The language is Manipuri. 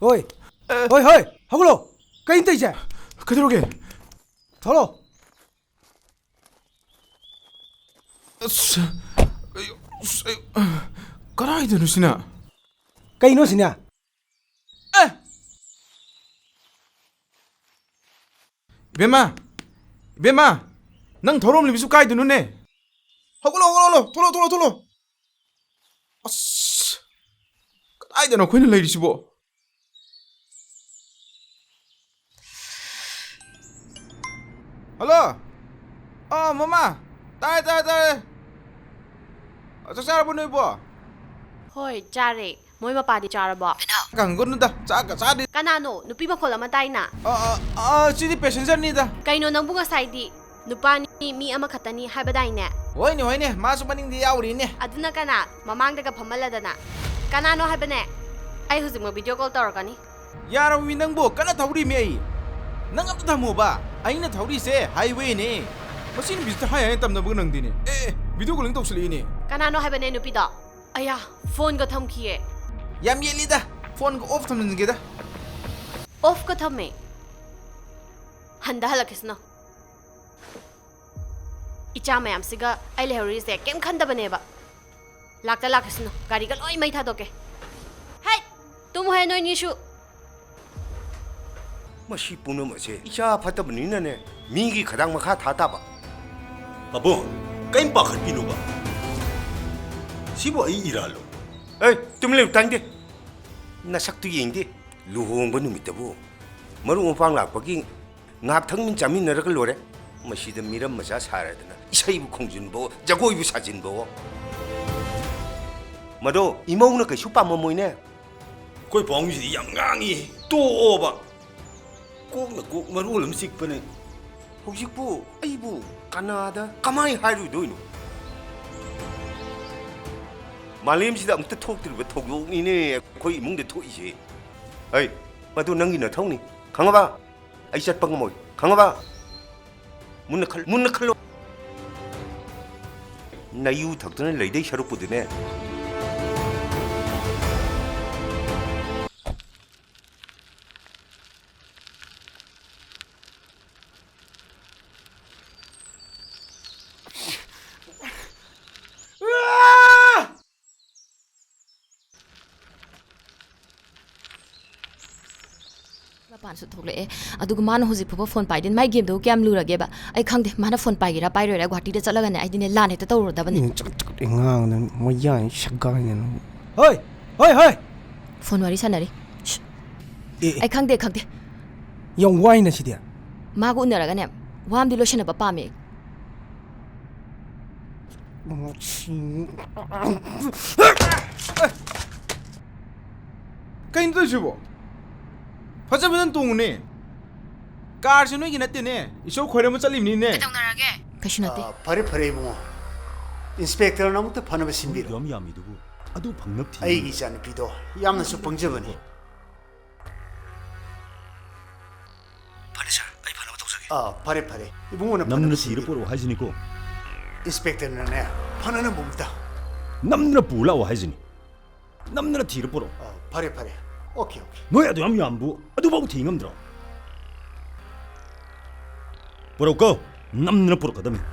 Oi, oi, oi, haglo. Kain tay je. 그대로게. Tholo. 까라이드는 시나. Kain no sinya. 이베마, 난 더러움 리비수 까이드는네. 허글로, 돌로. 아씨, 까이드는 괜히 레이디시보. 할로, 마마, 따이. 짝사라보네 뭐. Hoi, jare. Moi mapadi jarabo. 강건는다, 짜리. Kanano, nupi ba kola matay na. 지디 패신저니다. Kaino nang bunga saidi. Nupani mi ama khatani haibadai ne. 호이네, 마수 마닝디 야우리네. Aduna kana, mamangdaga pamaladana. Kanano haibane. Ay husik mo video call tawagani. 야라 위능보 까나 타우리 메이. năng amta thamoba aina thauri se highway ne machine bister haya tamna bu nang dine video calling tawsli ne Kanano haibane nupida. Aya, phone ga thamkiye. yam yelida phone go off thamna ngeda Off ka thamme. Handa halakisna. Icha mayam siga ai lehori se kem khanda baneba. Lakta lakisna. Gari ga loi mai thadoke. Hai, tum hai noi nishu. 마시 보는 뭐지? 이자 받다 보니네 민기 가장 막하 다다 봐. 아버, 게임 박할 비누가. 시보 이 일할로. 에이, 뜸을 당데. 나 saktu yengde luhong ba numit bu. Maru pang lak pagi ngak thang min chamin nar ka lore. Masida miram maja saradana. Isai bu khongjun bo, jagoi bu sajin bo. Mado imong na kaisu pamomoy 거의 봉지 양강이 또 오바. 꼭 마루 음식 번에 혹시부 아이부 까나다 가만히 하루 도이노. 말림시다 아무튼 톡들고 톡용이네 거의 뭉데 톡이지. 아이 마도 남기나 통니 강아봐 아이샷 방금 뭐 강아봐 문나 칼로 nayoo thaktana leidw saruk pudine. Pan su thole adu man hoji pho phone pai din mai game do kyam lu rage ba ai khangde mana phone pai gira pai ra gwati de chalaga ne ai dine la ne ta tawro da bani Ngang na mo yan shagang yan. Hoi. phone wari sanari ai khangde Yung wine na siya. ma go unara ga ne wam di lotion ba pa me kain to jibo fajaban tungune car jino gi natte ne iso khoire mo chalimni ne kashinate Pare mo. Inspector na mo to phana basimbiro. 염야미두고 아두 박납티. Ai gi jan pido. Yamna su pangjabani. 파리사. 아이 파나마 도저게. Pare. Ibungo na 남는 시르 보러 하지니고. Inspector na na. Phana na bumta. 남는 불라고 하지니. 남는 티르 보러. Pare. Okay. 너야도 염야안부 아두 바고 팅엄들어. 보러고 남는 보러 가다면